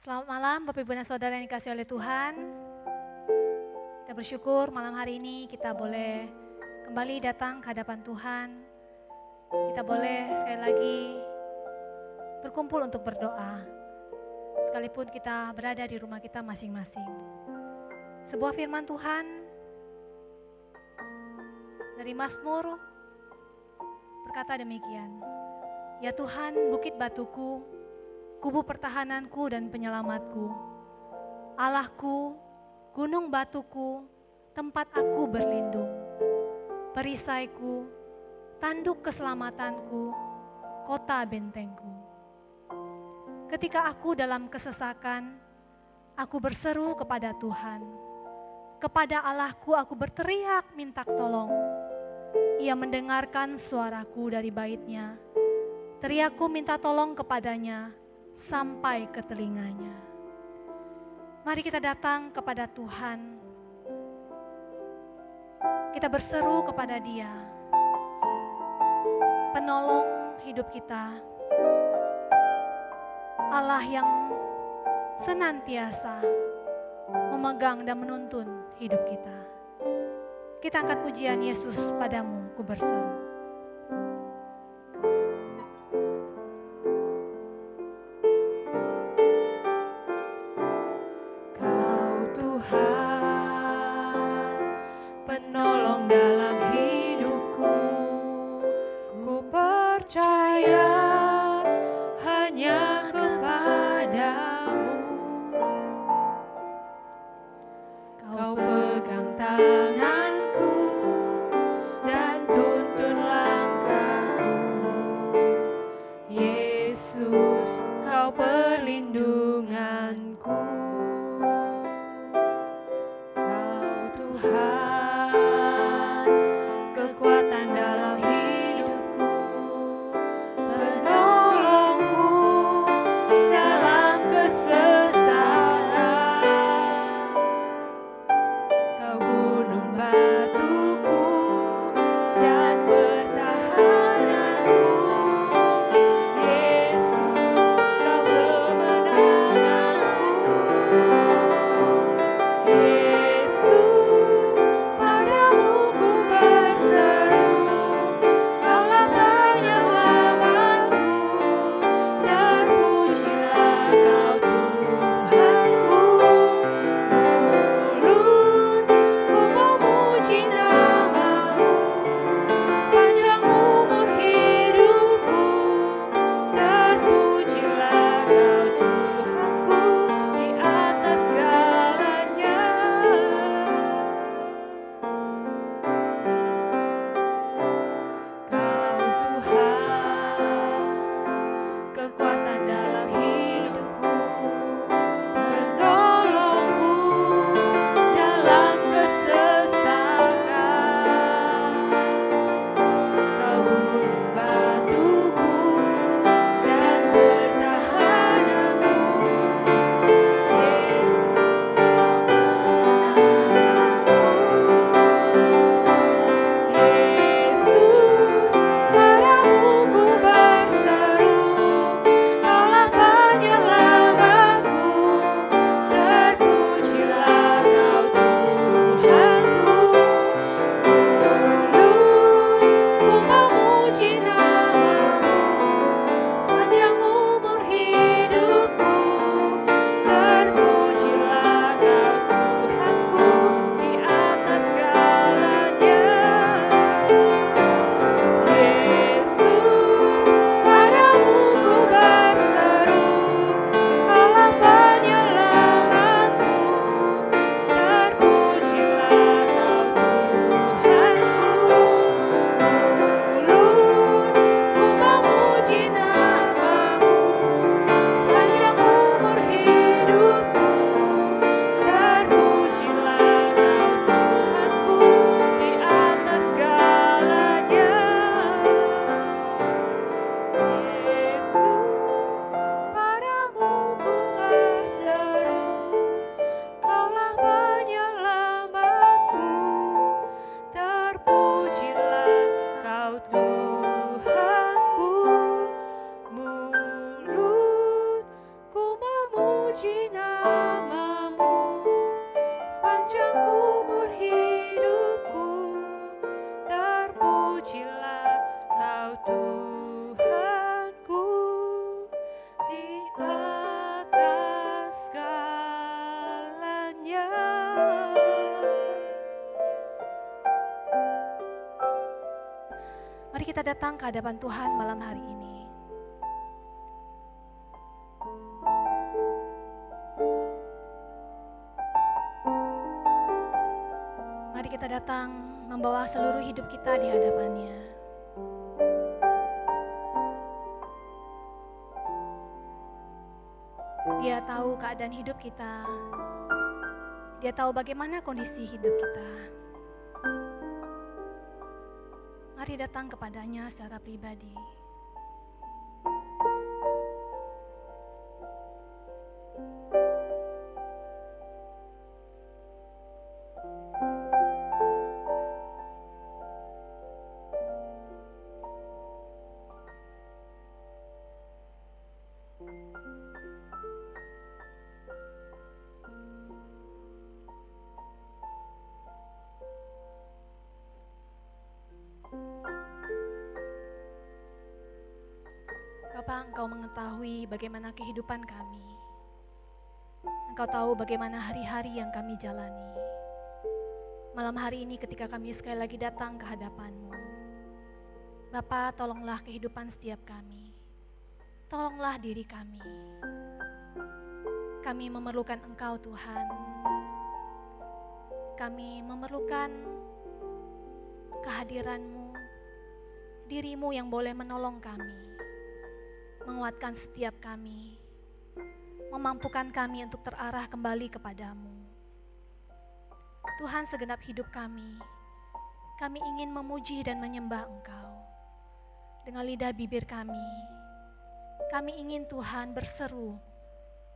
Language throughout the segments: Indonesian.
Selamat malam Bapak Ibu dan Saudara yang dikasihi oleh Tuhan. Kita bersyukur malam hari ini kita boleh kembali datang ke hadapan Tuhan. Kita boleh sekali lagi berkumpul untuk berdoa. Sekalipun kita berada di rumah kita masing-masing. Sebuah firman Tuhan dari Mazmur berkata demikian. Ya Tuhan, bukit batuku, kubu pertahananku dan penyelamatku, Allahku, gunung batuku, tempat aku berlindung, perisaiku, tanduk keselamatanku, kota bentengku. Ketika aku dalam kesesakan, aku berseru kepada Tuhan. Kepada Allahku aku berteriak minta tolong. Ia mendengarkan suaraku dari baitnya. Teriakku minta tolong kepadanya sampai ke telinganya. Mari kita datang kepada Tuhan. Kita berseru kepada Dia, penolong hidup kita, Allah yang senantiasa memegang dan menuntun hidup kita. Kita angkat pujian Yesus padamu, ku berseru. Kau pegang tanganku dan tuntun terpujilah Kau Tuhanku di atas segalanya. Mari kita datang ke hadapan Tuhan malam hari ini. Mari kita datang membawa seluruh hidup kita di hadapan-Nya. Dia tahu keadaan hidup kita. Dia tahu bagaimana kondisi hidup kita. Mari datang kepadanya secara pribadi. Bapa, Engkau mengetahui bagaimana kehidupan kami. Engkau tahu bagaimana hari-hari yang kami jalani. Malam hari ini ketika kami sekali lagi datang ke hadapan-Mu, Bapa, tolonglah kehidupan setiap kami. Tolonglah diri kami. Kami memerlukan Engkau, Tuhan. Kami memerlukan kehadiran-Mu, diri-Mu yang boleh menolong kami, menguatkan setiap kami, memampukan kami untuk terarah kembali kepadamu. Tuhan, segenap hidup kami ingin memuji dan menyembah Engkau. Dengan lidah bibir kami ingin Tuhan berseru,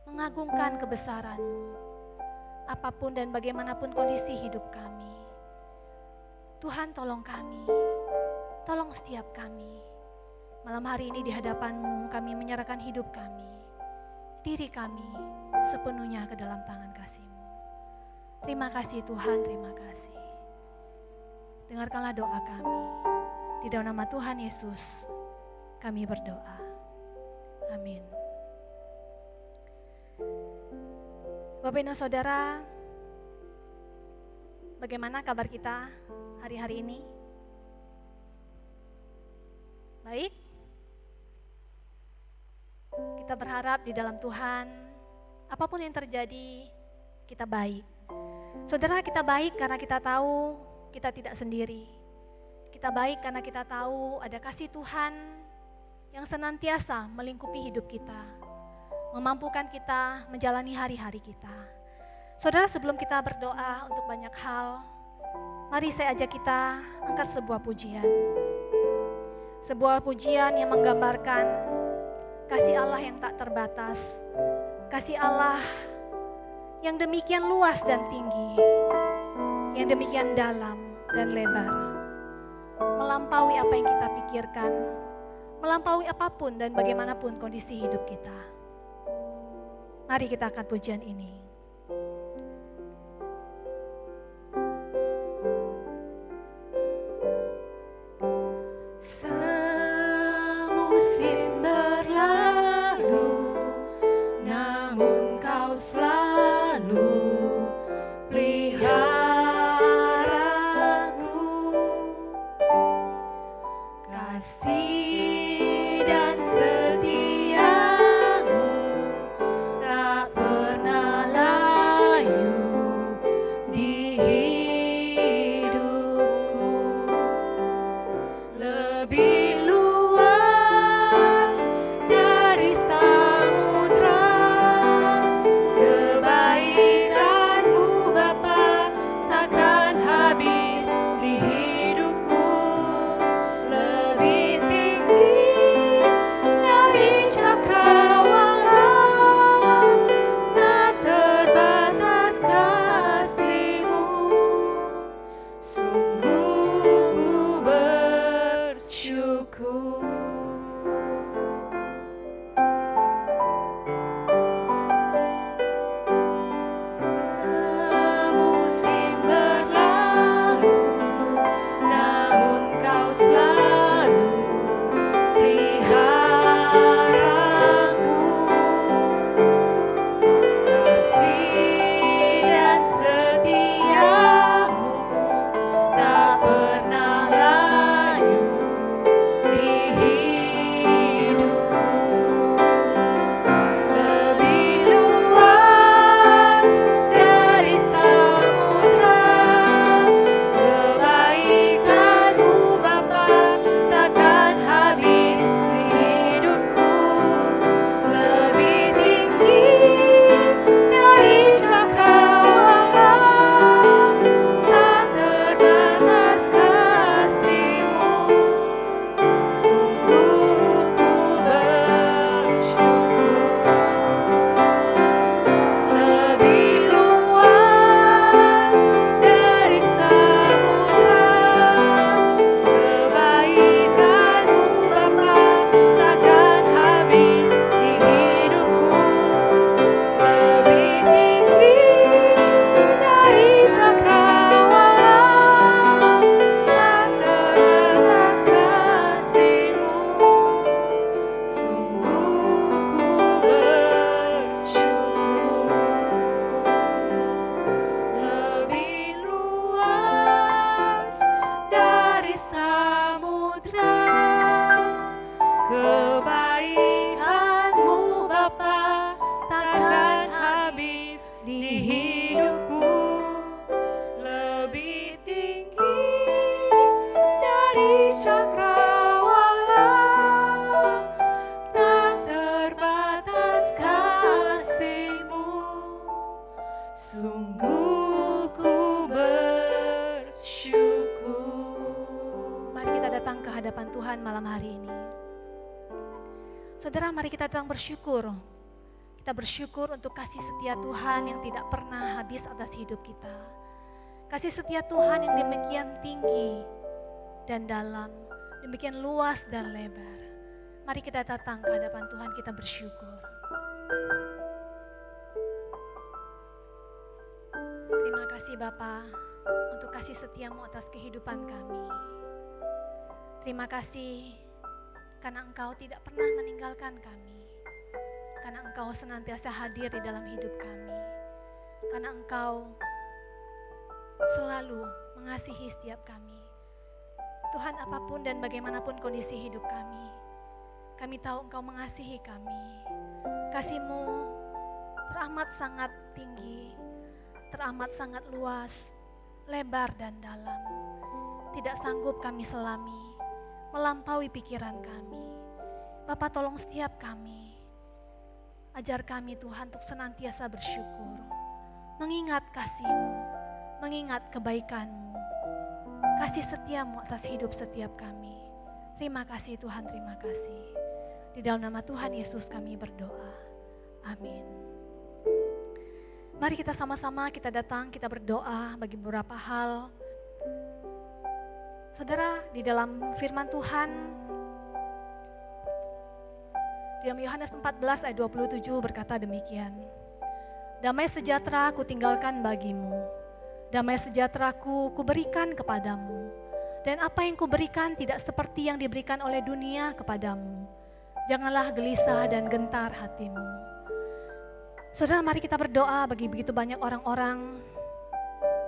mengagungkan kebesaran-Mu, apapun dan bagaimanapun kondisi hidup kami. Tuhan, tolong kami, tolong setiap kami. Malam hari ini di hadapan-Mu kami menyerahkan hidup kami, diri kami sepenuhnya ke dalam tangan kasih-Mu. Terima kasih Tuhan, terima kasih. Dengarkanlah doa kami. Di dalam nama Tuhan Yesus kami berdoa. Amin. Bapak Ibu Saudara, bagaimana kabar kita hari-hari ini? Baik? Kita berharap di dalam Tuhan, apapun yang terjadi, kita baik. Saudara, kita baik karena kita tahu kita tidak sendiri. Kita baik karena kita tahu ada kasih Tuhan yang senantiasa melingkupi hidup kita, memampukan kita menjalani hari-hari kita. Saudara, sebelum kita berdoa untuk banyak hal, mari saya ajak kita angkat sebuah pujian. Sebuah pujian yang menggambarkan kasih Allah yang tak terbatas, kasih Allah yang demikian luas dan tinggi, yang demikian dalam dan lebar, melampaui apa yang kita pikirkan, melampaui apapun dan bagaimanapun kondisi hidup kita. Mari kita angkat pujian ini. Lebih kebaikan-Mu Bapa takkan habis di hidupku, lebih tinggi dari cakrawala, tak terbatas kasih-Mu, sungguh ku bersyukur. Mari kita datang ke hadapan Tuhan malam hari ini. Saudara, mari kita datang bersyukur. Kita bersyukur untuk kasih setia Tuhan yang tidak pernah habis atas hidup kita. Kasih setia Tuhan yang demikian tinggi dan dalam, demikian luas dan lebar. Mari kita datang ke hadapan Tuhan, kita bersyukur. Terima kasih Bapa untuk kasih setia-Mu atas kehidupan kami. Terima kasih karena Engkau tidak pernah meninggalkan kami. Karena Engkau senantiasa hadir di dalam hidup kami. Karena Engkau selalu mengasihi setiap kami. Tuhan, apapun dan bagaimanapun kondisi hidup kami tahu Engkau mengasihi kami. Kasih-Mu teramat sangat tinggi, teramat sangat luas, lebar dan dalam. Tidak sanggup kami selami, melampaui pikiran kami. Bapa, tolong setiap kami. Ajar kami Tuhan untuk senantiasa bersyukur, mengingat kasih-Mu, mengingat kebaikan-Mu, kasih setia-Mu atas hidup setiap kami. Terima kasih Tuhan, terima kasih. Di dalam nama Tuhan Yesus kami berdoa. Amin. Mari kita sama-sama kita datang, kita berdoa bagi beberapa hal. Saudara, di dalam firman Tuhan, di dalam Yohanes 14 ayat 27 berkata demikian. Damai sejahtera ku tinggalkan bagimu, damai sejahteraku kuberikan kepadamu, dan apa yang kuberikan tidak seperti yang diberikan oleh dunia kepadamu. Janganlah gelisah dan gentar hatimu. Saudara, mari kita berdoa bagi begitu banyak orang-orang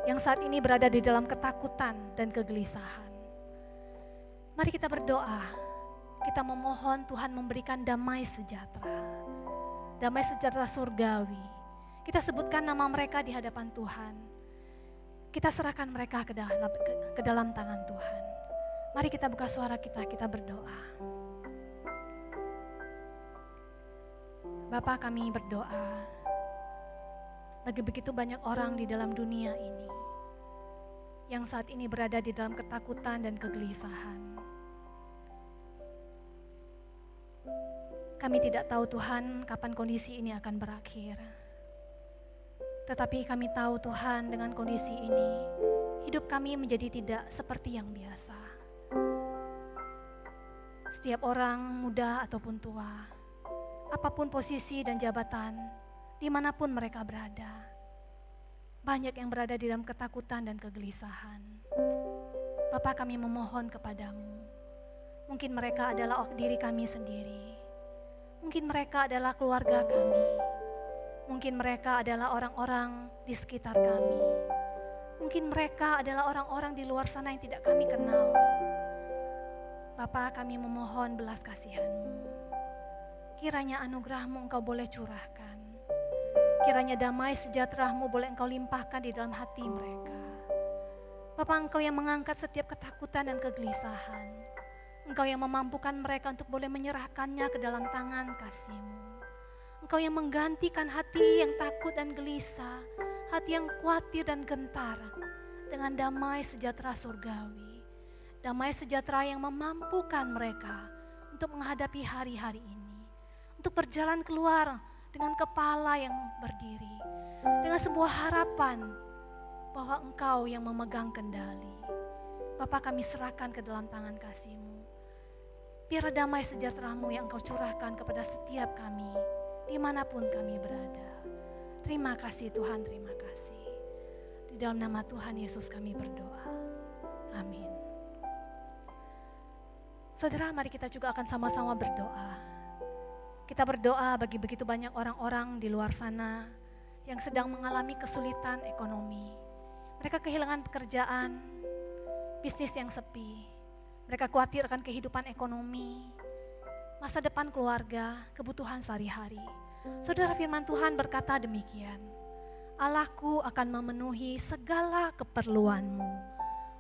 yang saat ini berada di dalam ketakutan dan kegelisahan. Mari kita berdoa. Kita memohon Tuhan memberikan damai sejahtera surgawi. Kita sebutkan nama mereka di hadapan Tuhan. Kita serahkan mereka ke dalam tangan Tuhan. Mari kita buka suara kita berdoa. Bapa, kami berdoa bagi begitu banyak orang di dalam dunia ini yang saat ini berada di dalam ketakutan dan kegelisahan. Kami tidak tahu Tuhan kapan kondisi ini akan berakhir. Tetapi kami tahu Tuhan dengan kondisi ini, hidup kami menjadi tidak seperti yang biasa. Setiap orang muda ataupun tua, apapun posisi dan jabatan, dimanapun mereka berada, banyak yang berada di dalam ketakutan dan kegelisahan. Bapa, kami memohon kepadamu, mungkin mereka adalah diri kami sendiri. Mungkin mereka adalah keluarga kami. Mungkin mereka adalah orang-orang di sekitar kami. Mungkin mereka adalah orang-orang di luar sana yang tidak kami kenal. Bapa, kami memohon belas kasihan-Mu. Kiranya anugerah-Mu Engkau boleh curahkan. Kiranya damai sejahtera-Mu boleh Engkau limpahkan di dalam hati mereka. Bapa, Engkau yang mengangkat setiap ketakutan dan kegelisahan. Engkau yang memampukan mereka untuk boleh menyerahkannya ke dalam tangan kasih-Mu. Engkau yang menggantikan hati yang takut dan gelisah, hati yang khawatir dan gentar dengan damai sejahtera surgawi. Damai sejahtera yang memampukan mereka untuk menghadapi hari-hari ini. Untuk berjalan keluar dengan kepala yang berdiri. Dengan sebuah harapan bahwa Engkau yang memegang kendali. Bapa, kami serahkan ke dalam tangan kasih-Mu. Biar damai sejahtera-Mu yang Engkau curahkan kepada setiap kami, dimanapun kami berada. Terima kasih Tuhan, terima kasih. Di dalam nama Tuhan Yesus kami berdoa. Amin. Saudara, mari kita juga akan sama-sama berdoa. Kita berdoa bagi begitu banyak orang-orang di luar sana yang sedang mengalami kesulitan ekonomi. Mereka kehilangan pekerjaan, bisnis yang sepi. Mereka khawatir akan kehidupan ekonomi. masa depan keluarga, kebutuhan sehari-hari. Saudara, firman Tuhan berkata demikian, Allahku akan memenuhi segala keperluanmu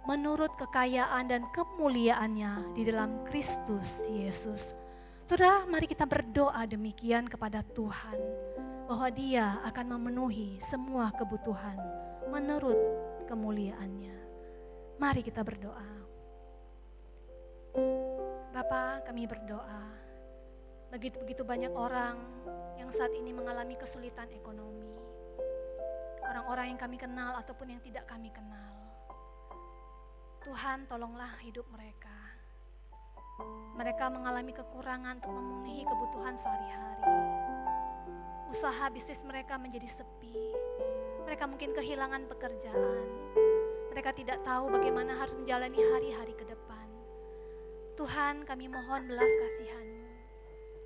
menurut kekayaan dan kemuliaannya di dalam Kristus Yesus. Saudara, mari kita berdoa demikian kepada Tuhan, bahwa Dia akan memenuhi semua kebutuhan menurut kemuliaannya. Mari kita berdoa. Bapa, kami berdoa, begitu banyak orang yang saat ini mengalami kesulitan ekonomi. Orang-orang yang kami kenal ataupun yang tidak kami kenal. Tuhan, tolonglah hidup mereka. Mereka mengalami kekurangan untuk memenuhi kebutuhan sehari-hari. Usaha bisnis mereka menjadi sepi. Mereka mungkin kehilangan pekerjaan. Mereka tidak tahu bagaimana harus menjalani hari-hari ke depan. Tuhan, kami mohon belas kasihan-Mu.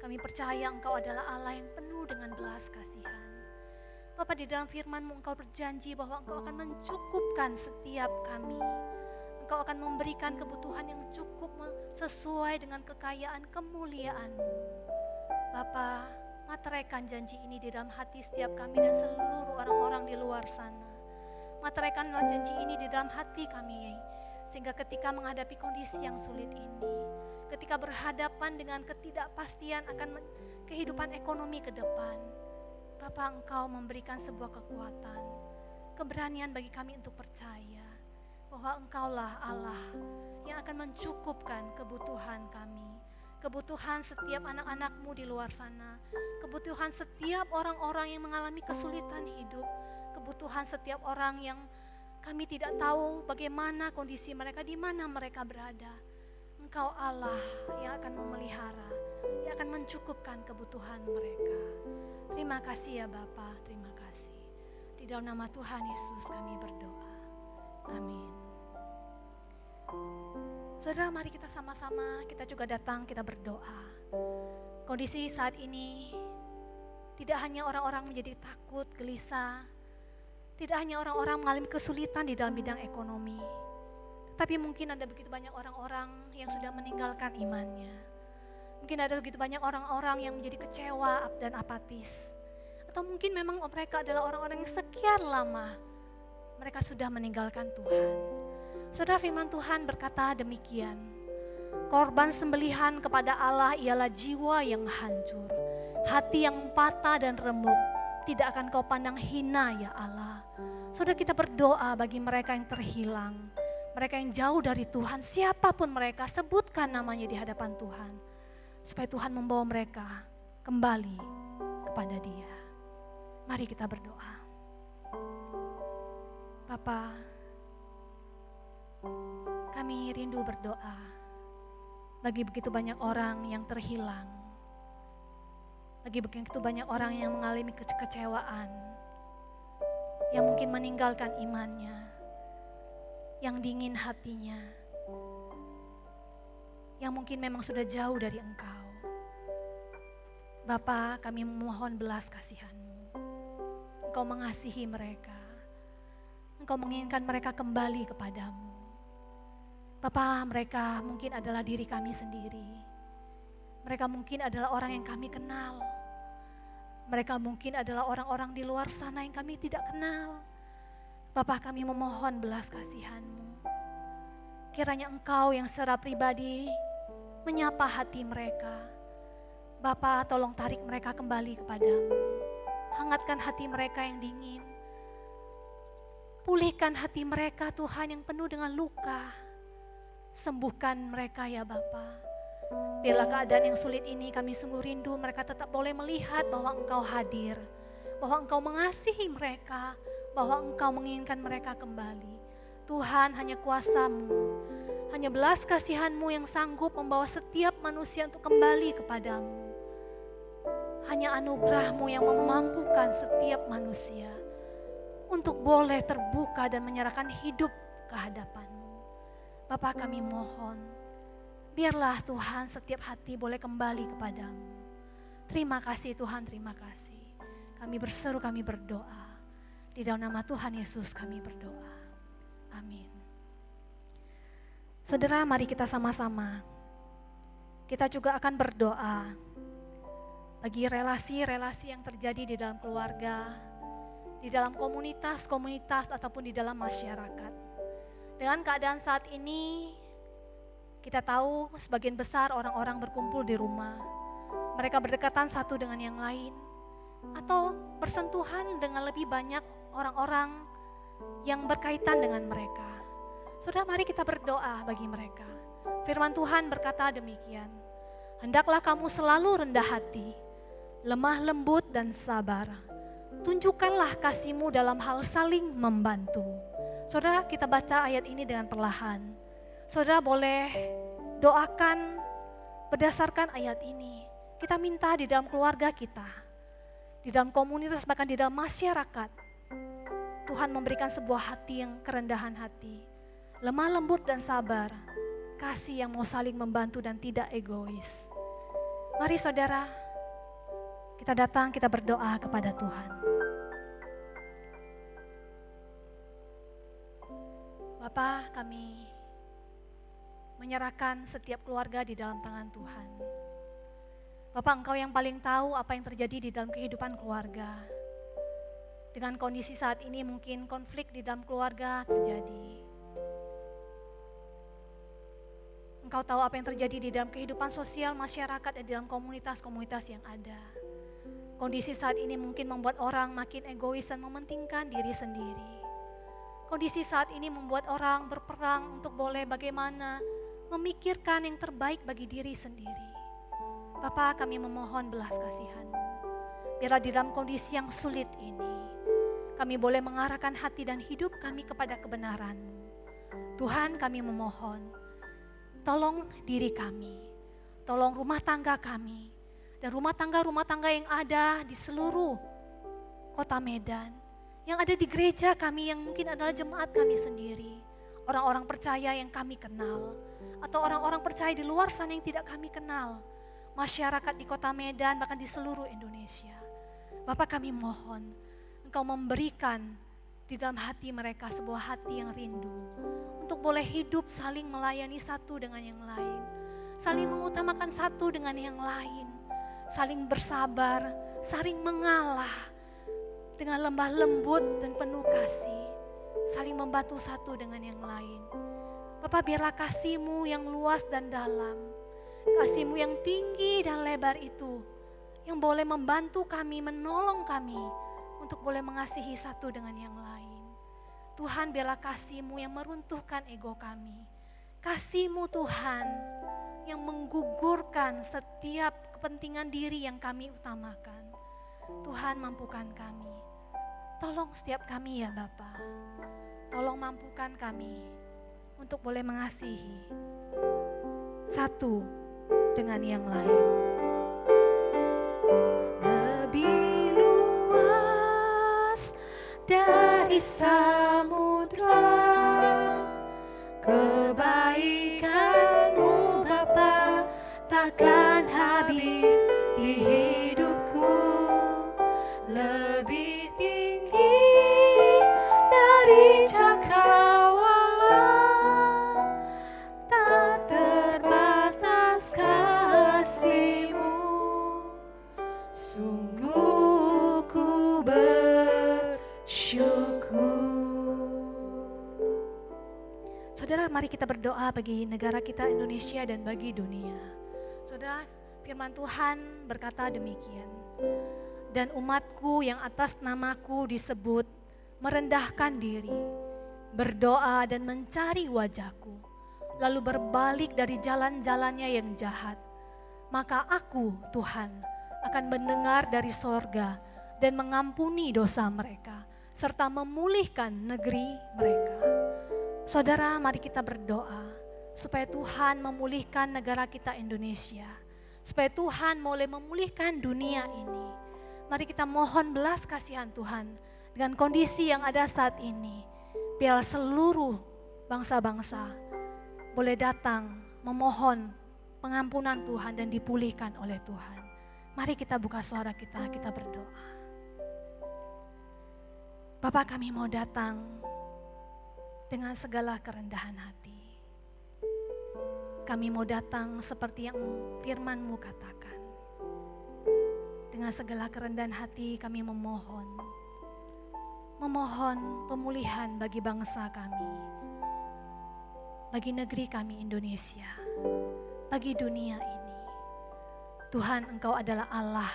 Kami percaya Engkau adalah Allah yang penuh dengan belas kasihan. Bapa, di dalam firman-Mu Engkau berjanji bahwa Engkau akan mencukupkan setiap kami. Engkau akan memberikan kebutuhan yang cukup sesuai dengan kekayaan kemuliaan-Mu. Bapa, materaikan janji ini di dalam hati setiap kami dan seluruh orang-orang di luar sana. Materaikanlah janji ini di dalam hati kami, sehingga ketika menghadapi kondisi yang sulit ini, ketika berhadapan dengan ketidakpastian akan kehidupan ekonomi ke depan, Bapa, Engkau memberikan sebuah kekuatan, keberanian bagi kami untuk percaya bahwa Engkaulah Allah yang akan mencukupkan kebutuhan kami, kebutuhan setiap anak-anak-Mu di luar sana, kebutuhan setiap orang-orang yang mengalami kesulitan hidup, kebutuhan setiap orang yang kami tidak tahu bagaimana kondisi mereka, di mana mereka berada. Engkau Allah yang akan memelihara, yang akan mencukupkan kebutuhan mereka. Terima kasih ya Bapa, terima kasih. Di dalam nama Tuhan Yesus kami berdoa. Amin. Saudara, mari kita sama-sama, kita juga datang, kita berdoa. Kondisi saat ini tidak hanya orang-orang menjadi takut, gelisah, tidak hanya orang-orang mengalami kesulitan di dalam bidang ekonomi, tapi mungkin ada begitu banyak orang-orang yang sudah meninggalkan imannya. Mungkin ada begitu banyak orang-orang yang menjadi kecewa dan apatis. Atau mungkin memang mereka adalah orang-orang yang sekian lama mereka sudah meninggalkan Tuhan. Saudara, firman Tuhan berkata demikian, korban sembelihan kepada Allah ialah jiwa yang hancur, hati yang patah dan remuk, tidak akan Kau pandang hina ya Allah. Saudara, kita berdoa bagi mereka yang terhilang, mereka yang jauh dari Tuhan, siapapun mereka, sebutkan namanya di hadapan Tuhan, supaya Tuhan membawa mereka kembali kepada Dia. Mari kita berdoa. Bapa, kami rindu berdoa bagi begitu banyak orang yang terhilang, bagi begitu banyak orang yang mengalami kekecewaan, yang mungkin meninggalkan imannya, yang dingin hatinya, yang mungkin memang sudah jauh dari Engkau. Bapa, kami memohon belas kasihan-Mu. Engkau mengasihi mereka, Engkau menginginkan mereka kembali kepadamu. Bapa, mereka mungkin adalah diri kami sendiri. Mereka mungkin adalah orang yang kami kenal. Mereka mungkin adalah orang-orang di luar sana yang kami tidak kenal. Bapa, kami memohon belas kasihan-Mu. Kiranya Engkau yang secara pribadi menyapa hati mereka. Bapa, tolong tarik mereka kembali kepadamu. Hangatkan hati mereka yang dingin. Pulihkan hati mereka Tuhan yang penuh dengan luka. Sembuhkan mereka ya Bapa. Biarlah keadaan yang sulit ini kami sungguh rindu mereka tetap boleh melihat bahwa Engkau hadir. Bahwa Engkau mengasihi mereka. Bahwa Engkau menginginkan mereka kembali. Tuhan, hanya kuasa-Mu, hanya belas kasihan-Mu yang sanggup membawa setiap manusia untuk kembali kepadamu. Hanya anugerah-Mu yang memampukan setiap manusia untuk boleh terbuka dan menyerahkan hidup ke hadapan-Mu. Bapa, kami mohon, biarlah Tuhan setiap hati boleh kembali kepadamu. Terima kasih Tuhan, terima kasih. Kami berseru, kami berdoa. Di dalam nama Tuhan Yesus kami berdoa. Amin. Saudara, mari kita sama-sama kita juga akan berdoa bagi relasi-relasi yang terjadi di dalam keluarga, di dalam komunitas-komunitas ataupun di dalam masyarakat. Dengan keadaan saat ini, kita tahu sebagian besar orang-orang berkumpul di rumah. Mereka berdekatan satu dengan yang lain, atau bersentuhan dengan lebih banyak orang-orang yang berkaitan dengan mereka. Saudara, mari kita berdoa bagi mereka. Firman Tuhan berkata demikian, hendaklah kamu selalu rendah hati, lemah lembut dan sabar. Tunjukkanlah kasih-Mu dalam hal saling membantu. Saudara, kita baca ayat ini dengan perlahan. Saudara boleh doakan berdasarkan ayat ini. Kita minta di dalam keluarga kita, di dalam komunitas, bahkan di dalam masyarakat, Tuhan memberikan sebuah hati yang kerendahan hati, lemah lembut dan sabar, kasih yang mau saling membantu dan tidak egois. Mari saudara, kita datang, kita berdoa kepada Tuhan. Bapa, kami menyerahkan setiap keluarga di dalam tangan Tuhan. Bapak, Engkau yang paling tahu apa yang terjadi di dalam kehidupan keluarga. Dengan kondisi saat ini mungkin konflik di dalam keluarga terjadi. Engkau tahu apa yang terjadi di dalam kehidupan sosial masyarakat dan di dalam komunitas-komunitas yang ada. Kondisi saat ini mungkin membuat orang makin egois dan mementingkan diri sendiri. Kondisi saat ini membuat orang berperang untuk boleh bagaimana memikirkan yang terbaik bagi diri sendiri. Bapa, kami memohon belas kasihan-Mu. Biarlah di dalam kondisi yang sulit ini, kami boleh mengarahkan hati dan hidup kami kepada kebenaran-Mu. Tuhan, kami memohon, tolong diri kami, tolong rumah tangga kami, dan rumah tangga yang ada di seluruh kota Medan, yang ada di gereja kami yang mungkin adalah jemaat kami sendiri, orang-orang percaya yang kami kenal, atau orang-orang percaya di luar sana yang tidak kami kenal, masyarakat di kota Medan, bahkan di seluruh Indonesia. Bapak, kami mohon Engkau memberikan di dalam hati mereka sebuah hati yang rindu untuk boleh hidup saling melayani satu dengan yang lain, saling mengutamakan satu dengan yang lain, saling bersabar, saling mengalah dengan lembah lembut dan penuh kasih, saling membantu satu dengan yang lain. Bapak, biarlah kasih-Mu yang luas dan dalam, kasih-Mu yang tinggi dan lebar itu, yang boleh membantu kami, menolong kami, untuk boleh mengasihi satu dengan yang lain. Tuhan, biarlah kasih-Mu yang meruntuhkan ego kami. Kasih-Mu Tuhan, yang menggugurkan setiap kepentingan diri yang kami utamakan. Tuhan, mampukan kami. Tolong setiap kami ya Bapa. Tolong mampukan kami untuk boleh mengasihi satu dengan yang lain. Lebih luas dari samudra, kebaikan-Mu Bapa takkan habis di hidupku. Lebih tinggi dari cakrawala, tak terbatas kasih-Mu. Sungguh ku bersyukur. Saudara, mari kita berdoa bagi negara kita Indonesia dan bagi dunia. Saudara, firman Tuhan berkata demikian. Dan umatku yang atas namaku disebut merendahkan diri, berdoa dan mencari wajahku, lalu berbalik dari jalan-jalannya yang jahat. Maka aku, Tuhan, akan mendengar dari sorga dan mengampuni dosa mereka, serta memulihkan negeri mereka. Saudara, mari kita berdoa supaya Tuhan memulihkan negara kita Indonesia, supaya Tuhan boleh memulihkan dunia ini. Mari kita mohon belas kasihan Tuhan dengan kondisi yang ada saat ini. Biar seluruh bangsa-bangsa boleh datang memohon pengampunan Tuhan dan dipulihkan oleh Tuhan. Mari kita buka suara kita, kita berdoa. Bapa, kami mau datang dengan segala kerendahan hati. kami mau datang seperti yang firman-Mu katakan. Dengan segala kerendahan hati kami memohon pemulihan bagi bangsa kami, bagi negeri kami Indonesia, bagi dunia ini. Tuhan, Engkau adalah Allah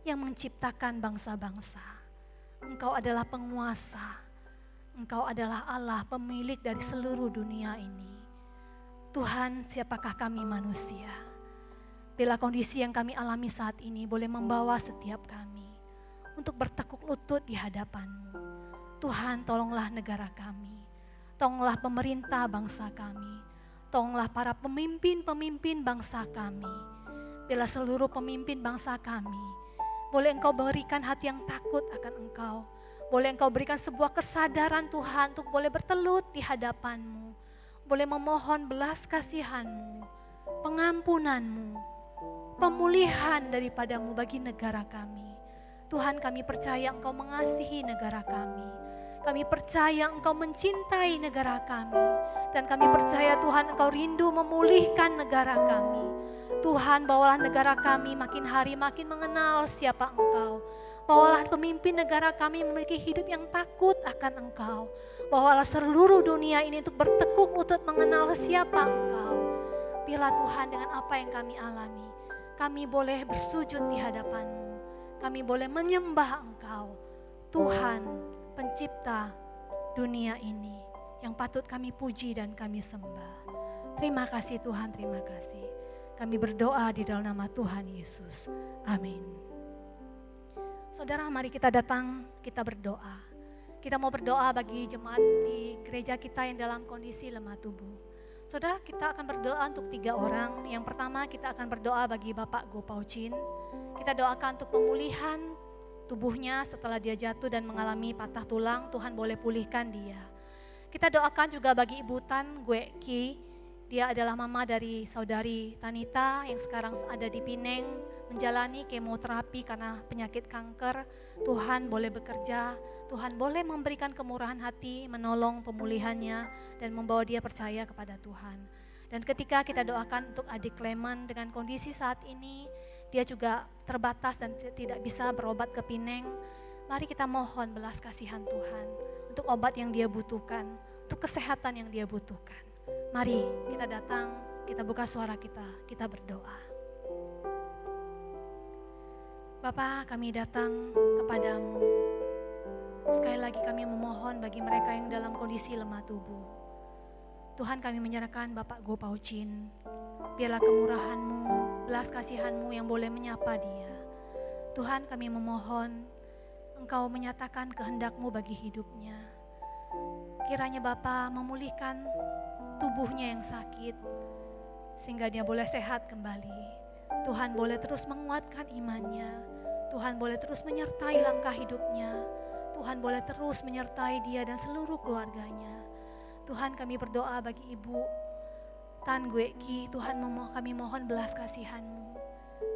yang menciptakan bangsa-bangsa. Engkau adalah penguasa. Engkau adalah Allah pemilik dari seluruh dunia ini. Tuhan, siapakah kami manusia? Bila kondisi yang kami alami saat ini boleh membawa setiap kami untuk bertekuk lutut di hadapan-Mu. Tuhan, tolonglah negara kami. Tolonglah pemerintah bangsa kami. Tolonglah para pemimpin-pemimpin bangsa kami. Bila seluruh pemimpin bangsa kami, boleh Engkau berikan hati yang takut akan Engkau. Boleh Engkau berikan sebuah kesadaran Tuhan untuk boleh bertelut di hadapan-Mu. Boleh memohon belas kasihan-Mu, pengampunan-Mu, pemulihan daripada-Mu bagi negara kami. Tuhan, kami percaya Engkau mengasihi negara kami. Kami percaya Engkau mencintai negara kami. Dan kami percaya Tuhan Engkau rindu memulihkan negara kami. Tuhan, bawalah negara kami makin hari makin mengenal siapa Engkau. Bawalah pemimpin negara kami memiliki hidup yang takut akan Engkau. Bawalah seluruh dunia ini untuk bertekuk lutut mengenal siapa Engkau. Biarlah Tuhan dengan apa yang kami alami, kami boleh bersujud di hadapan-Mu. Kami boleh menyembah Engkau, Tuhan pencipta dunia ini yang patut kami puji dan kami sembah. Terima kasih Tuhan, terima kasih. Kami berdoa di dalam nama Tuhan Yesus. Amin. Saudara, mari kita datang, kita berdoa. Kita mau berdoa bagi jemaat di gereja kita yang dalam kondisi lemah tubuh. Saudara, kita akan berdoa untuk 3 orang. Yang pertama, kita akan berdoa bagi Bapak Go Pao Chin. Kita doakan untuk pemulihan tubuhnya setelah dia jatuh dan mengalami patah tulang. Tuhan boleh pulihkan dia. Kita doakan juga bagi Ibu Tan Gue Ki. Dia adalah mama dari saudari Tanita yang sekarang ada di Pineng, menjalani kemoterapi karena penyakit kanker. Tuhan boleh bekerja, Tuhan boleh memberikan kemurahan hati, menolong pemulihannya dan membawa dia percaya kepada Tuhan. Dan ketika kita doakan untuk adik Clement dengan kondisi saat ini, dia juga terbatas dan tidak bisa berobat ke Pineng. Mari kita mohon belas kasihan Tuhan untuk obat yang dia butuhkan, untuk kesehatan yang dia butuhkan. Mari kita datang, kita buka suara kita berdoa. Bapa, kami datang kepadamu. Sekali lagi kami memohon bagi mereka yang dalam kondisi lemah tubuh. Tuhan, kami menyerahkan Bapak Go Pao Chin. Biarlah kemurahan-Mu, belas kasihan-Mu yang boleh menyapa dia. Tuhan, kami memohon Engkau menyatakan kehendak-Mu bagi hidupnya. Kiranya Bapa memulihkan tubuhnya yang sakit, sehingga dia boleh sehat kembali. Tuhan boleh terus menguatkan imannya. Tuhan boleh terus menyertai langkah hidupnya. Tuhan boleh terus menyertai dia dan seluruh keluarganya. Tuhan, kami berdoa bagi Ibu Tan Gue Ki. Tuhan, kami mohon belas kasihan-Mu,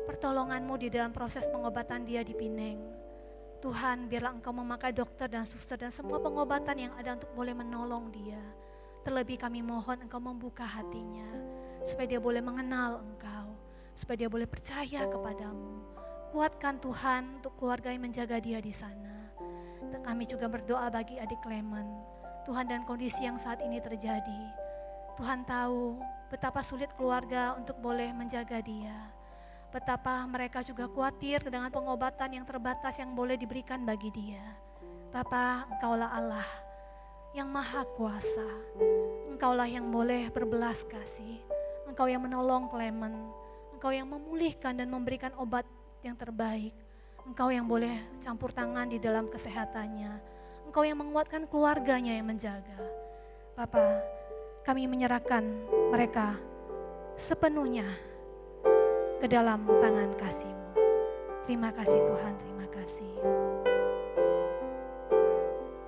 pertolongan-Mu di dalam proses pengobatan dia di Pineng. Tuhan, biarlah Engkau memakai dokter dan suster dan semua pengobatan yang ada untuk boleh menolong dia. Terlebih kami mohon Engkau membuka hatinya, supaya dia boleh mengenal Engkau, supaya dia boleh percaya kepadamu. Kuatkan Tuhan untuk keluarga yang menjaga dia di sana. Dan kami juga berdoa bagi adik Clement. Tuhan, dan kondisi yang saat ini terjadi, Tuhan tahu betapa sulit keluarga untuk boleh menjaga dia. Betapa mereka juga khawatir dengan pengobatan yang terbatas yang boleh diberikan bagi dia. Bapa, Engkaulah Allah yang maha kuasa. Engkaulah yang boleh berbelas kasih. Engkau yang menolong Clement. Engkau yang memulihkan dan memberikan obat yang terbaik. Engkau yang boleh campur tangan di dalam kesehatannya. Engkau yang menguatkan keluarganya yang menjaga. Bapa, kami menyerahkan mereka sepenuhnya ke dalam tangan kasih-Mu. Terima kasih Tuhan, terima kasih.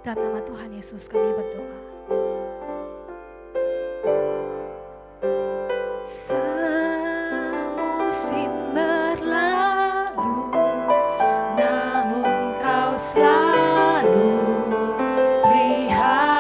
Dalam nama Tuhan Yesus kami berdoa. Semusim berlalu, namun Kau selalu peliharaku.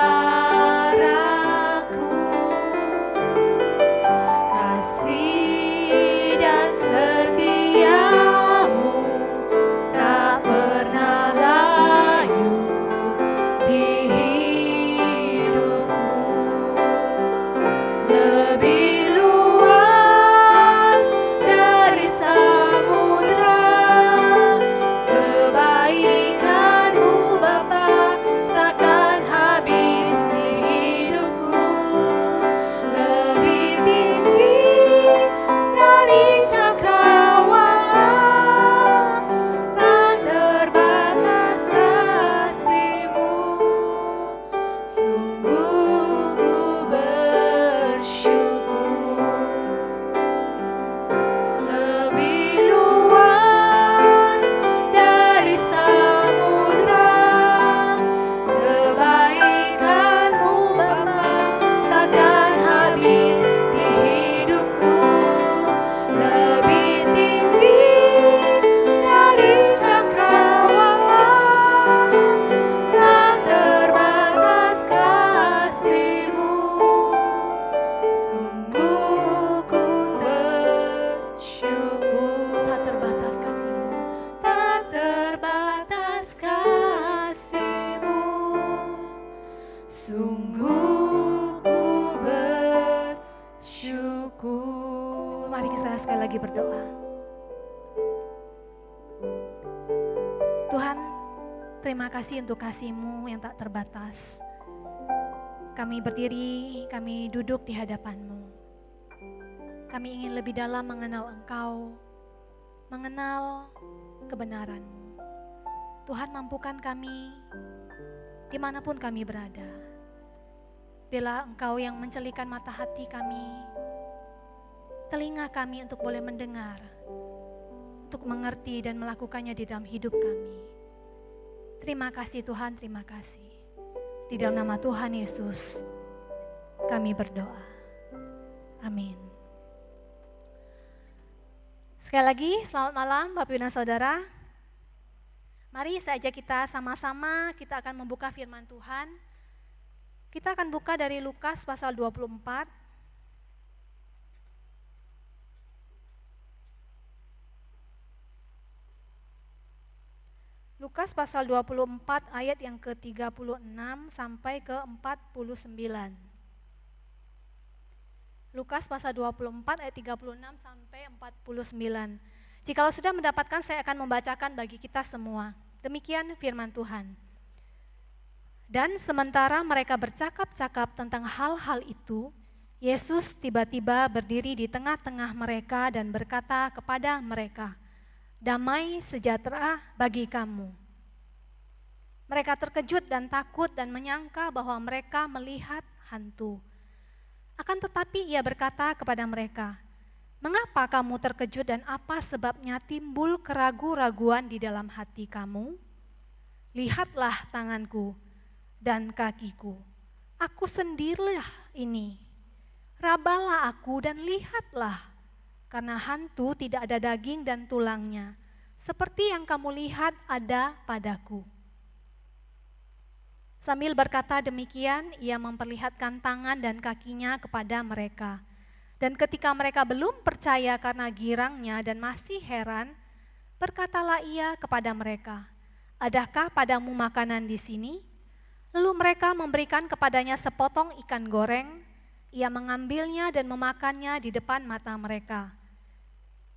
bersyukur. Mari kita sekali lagi berdoa. Tuhan, terima kasih untuk kasih-Mu yang tak terbatas. Kami berdiri, kami duduk di hadapan-Mu. Kami ingin lebih dalam mengenal Engkau, mengenal kebenaran-Mu. Tuhan, mampukan kami dimanapun kami berada. Bila Engkau yang mencelikan mata hati kami, telinga kami untuk boleh mendengar, untuk mengerti dan melakukannya di dalam hidup kami. Terima kasih Tuhan, terima kasih. Di dalam nama Tuhan Yesus, kami berdoa. Amin. Sekali lagi, selamat malam Bapak Ibu dan Saudara. Mari saja kita sama-sama, kita akan membuka firman Tuhan. Kita akan buka dari Lukas pasal 24. Lukas pasal 24 ayat yang ke-36 sampai ke-49. Lukas pasal 24 ayat 36 sampai 49. Jikalau sudah mendapatkan, saya akan membacakan bagi kita semua. Demikian firman Tuhan. Dan sementara mereka bercakap-cakap tentang hal-hal itu, Yesus tiba-tiba berdiri di tengah-tengah mereka dan berkata kepada mereka, "Damai sejahtera bagi kamu." Mereka terkejut dan takut dan menyangka bahwa mereka melihat hantu. Akan tetapi ia berkata kepada mereka, "Mengapa kamu terkejut dan apa sebabnya timbul keraguan-raguan di dalam hati kamu? Lihatlah tanganku dan kakiku, aku sendirilah ini. Rabalah aku dan lihatlah, karena hantu tidak ada daging dan tulangnya, seperti yang kamu lihat ada padaku." Sambil berkata demikian, ia memperlihatkan tangan dan kakinya kepada mereka. Dan ketika mereka belum percaya karena girangnya dan masih heran, berkatalah ia kepada mereka, "Adakah padamu makanan di sini?" Lalu mereka memberikan kepadanya sepotong ikan goreng. Ia mengambilnya dan memakannya di depan mata mereka.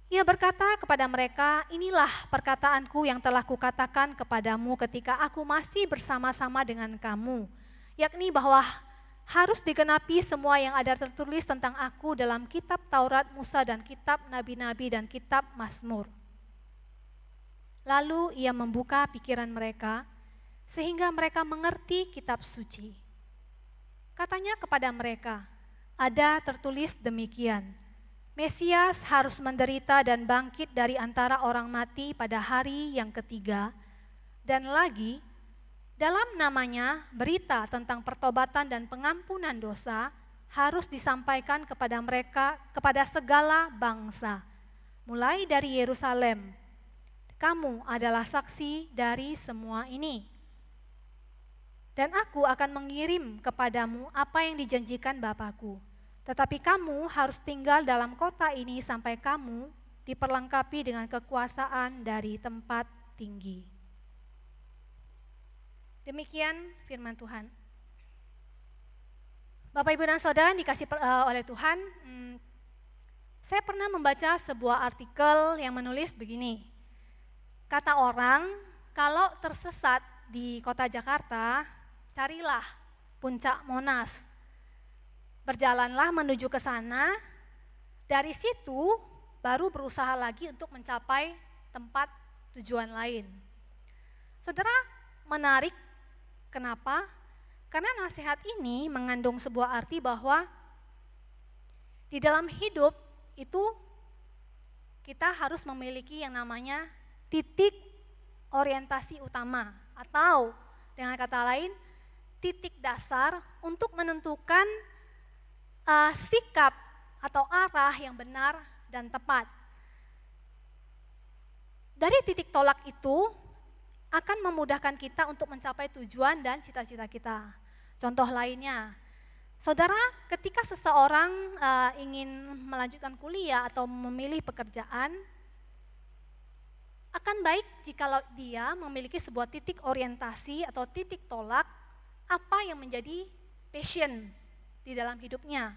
Ia berkata kepada mereka, "Inilah perkataanku yang telah kukatakan kepadamu ketika aku masih bersama-sama dengan kamu, yakni bahwa harus digenapi semua yang ada tertulis tentang aku dalam kitab Taurat Musa dan kitab Nabi-Nabi dan kitab Mazmur." Lalu ia membuka pikiran mereka, sehingga mereka mengerti kitab suci. Katanya kepada mereka, "Ada tertulis demikian, Mesias harus menderita dan bangkit dari antara orang mati pada hari yang ketiga, dan lagi dalam namanya berita tentang pertobatan dan pengampunan dosa harus disampaikan kepada mereka, kepada segala bangsa, mulai dari Yerusalem. Kamu adalah saksi dari semua ini. Dan aku akan mengirim kepadamu apa yang dijanjikan Bapakku. Tetapi kamu harus tinggal dalam kota ini sampai kamu diperlengkapi dengan kekuasaan dari tempat tinggi." Demikian firman Tuhan. Bapak, Ibu, dan Saudara dikasih oleh Tuhan, saya pernah membaca sebuah artikel yang menulis begini. Kata orang, kalau tersesat di kota Jakarta, carilah puncak Monas. Berjalanlah menuju ke sana, dari situ baru berusaha lagi untuk mencapai tempat tujuan lain. Saudara, menarik, kenapa? Karena nasihat ini mengandung sebuah arti bahwa di dalam hidup itu kita harus memiliki yang namanya titik orientasi utama, atau dengan kata lain, titik dasar untuk menentukan sikap atau arah yang benar dan tepat. Dari titik tolak itu akan memudahkan kita untuk mencapai tujuan dan cita-cita kita. Contoh lainnya, saudara, ketika seseorang ingin melanjutkan kuliah atau memilih pekerjaan, akan baik jika dia memiliki sebuah titik orientasi atau titik tolak apa yang menjadi passion di dalam hidupnya.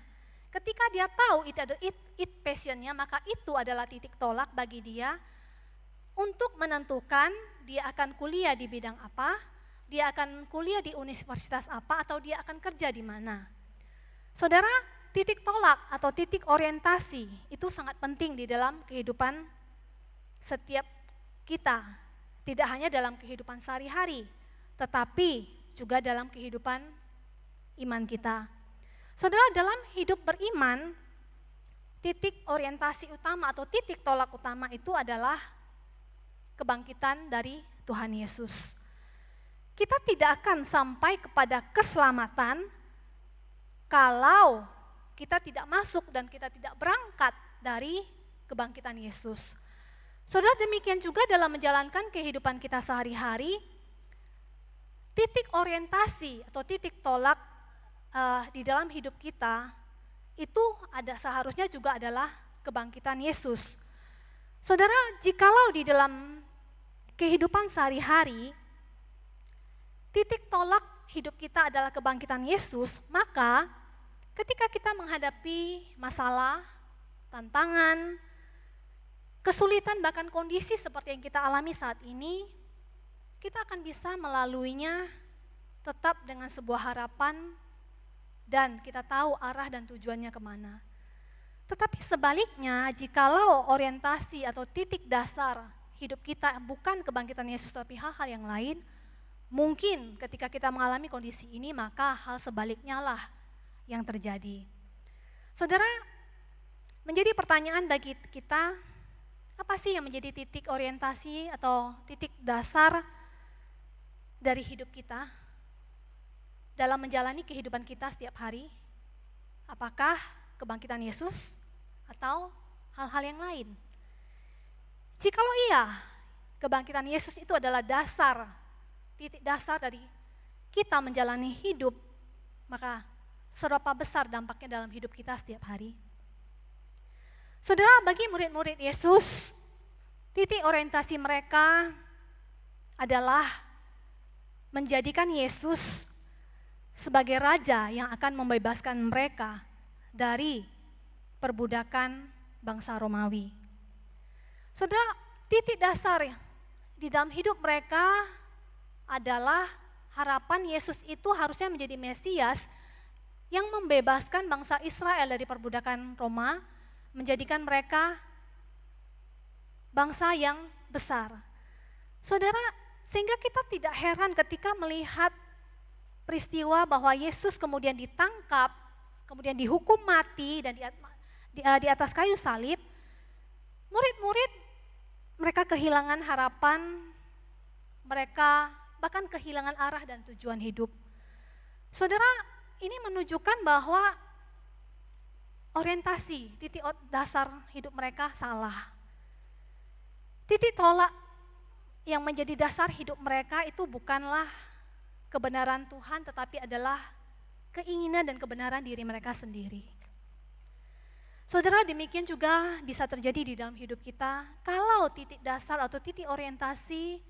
Ketika dia tahu it passionnya, maka itu adalah titik tolak bagi dia untuk menentukan dia akan kuliah di bidang apa, dia akan kuliah di universitas apa, atau dia akan kerja di mana. Saudara, titik tolak atau titik orientasi itu sangat penting di dalam kehidupan setiap kita. Tidak hanya dalam kehidupan sehari-hari, tetapi juga dalam kehidupan iman kita. Saudara, dalam hidup beriman, titik orientasi utama atau titik tolak utama itu adalah kebangkitan dari Tuhan Yesus. Kita tidak akan sampai kepada keselamatan kalau kita tidak masuk dan kita tidak berangkat dari kebangkitan Yesus. Saudara, demikian juga dalam menjalankan kehidupan kita sehari-hari, titik orientasi atau titik tolak di dalam hidup kita itu seharusnya juga adalah kebangkitan Yesus. Saudara, jikalau di dalam kehidupan sehari-hari, titik tolak hidup kita adalah kebangkitan Yesus, maka ketika kita menghadapi masalah, tantangan, kesulitan bahkan kondisi seperti yang kita alami saat ini, kita akan bisa melaluinya tetap dengan sebuah harapan dan kita tahu arah dan tujuannya kemana. Tetapi sebaliknya, jikalau orientasi atau titik dasar hidup kita bukan kebangkitan Yesus tapi hal-hal yang lain, mungkin ketika kita mengalami kondisi ini maka hal sebaliknya lah yang terjadi. Saudara, menjadi pertanyaan bagi kita, apa sih yang menjadi titik orientasi atau titik dasar dari hidup kita dalam menjalani kehidupan kita setiap hari? Apakah kebangkitan Yesus atau hal-hal yang lain? Jikalau iya, kebangkitan Yesus itu adalah dasar, titik dasar dari kita menjalani hidup, maka seberapa besar dampaknya dalam hidup kita setiap hari. Saudara, bagi murid-murid Yesus, titik orientasi mereka adalah menjadikan Yesus sebagai raja yang akan membebaskan mereka dari perbudakan bangsa Romawi. Saudara, titik dasar di dalam hidup mereka adalah harapan Yesus itu harusnya menjadi Mesias yang membebaskan bangsa Israel dari perbudakan Roma, menjadikan mereka bangsa yang besar. Saudara, sehingga kita tidak heran ketika melihat peristiwa bahwa Yesus kemudian ditangkap, kemudian dihukum mati dan di atas kayu salib, murid-murid mereka kehilangan harapan, mereka bahkan kehilangan arah dan tujuan hidup. Saudara, ini menunjukkan bahwa orientasi, titik dasar hidup mereka salah. Titik tolak yang menjadi dasar hidup mereka itu bukanlah kebenaran Tuhan, tetapi adalah keinginan dan kebenaran diri mereka sendiri. Saudara, demikian juga bisa terjadi di dalam hidup kita kalau titik dasar atau titik orientasi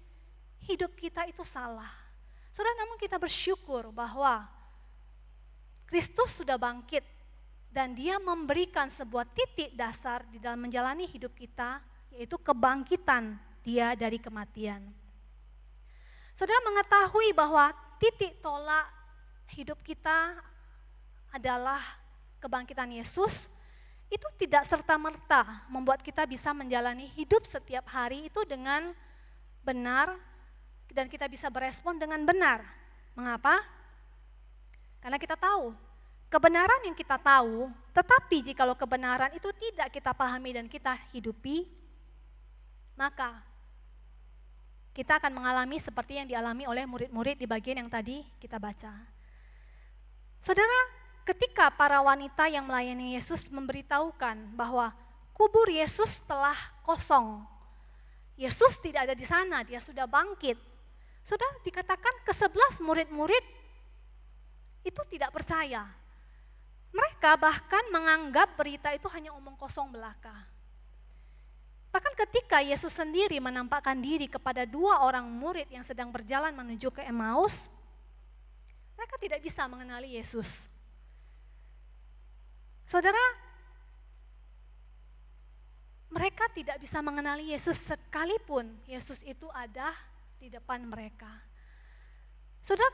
hidup kita itu salah. Saudara, namun kita bersyukur bahwa Kristus sudah bangkit dan Dia memberikan sebuah titik dasar di dalam menjalani hidup kita, yaitu kebangkitan Dia dari kematian. Saudara mengetahui bahwa titik tolak hidup kita adalah kebangkitan Yesus, itu tidak serta-merta membuat kita bisa menjalani hidup setiap hari itu dengan benar dan kita bisa berespon dengan benar. Mengapa? Karena kita tahu, kebenaran yang kita tahu, tetapi jikalau kebenaran itu tidak kita pahami dan kita hidupi, maka kita akan mengalami seperti yang dialami oleh murid-murid di bagian yang tadi kita baca. Saudara, ketika para wanita yang melayani Yesus memberitahukan bahwa kubur Yesus telah kosong, Yesus tidak ada di sana, Dia sudah bangkit. Saudara, dikatakan ke-11 murid-murid itu tidak percaya. Mereka bahkan menganggap berita itu hanya omong kosong belaka. Bahkan ketika Yesus sendiri menampakkan diri kepada 2 orang murid yang sedang berjalan menuju ke Emmaus, mereka tidak bisa mengenali Yesus. Saudara, mereka tidak bisa mengenali Yesus sekalipun Yesus itu ada di depan mereka. Saudara,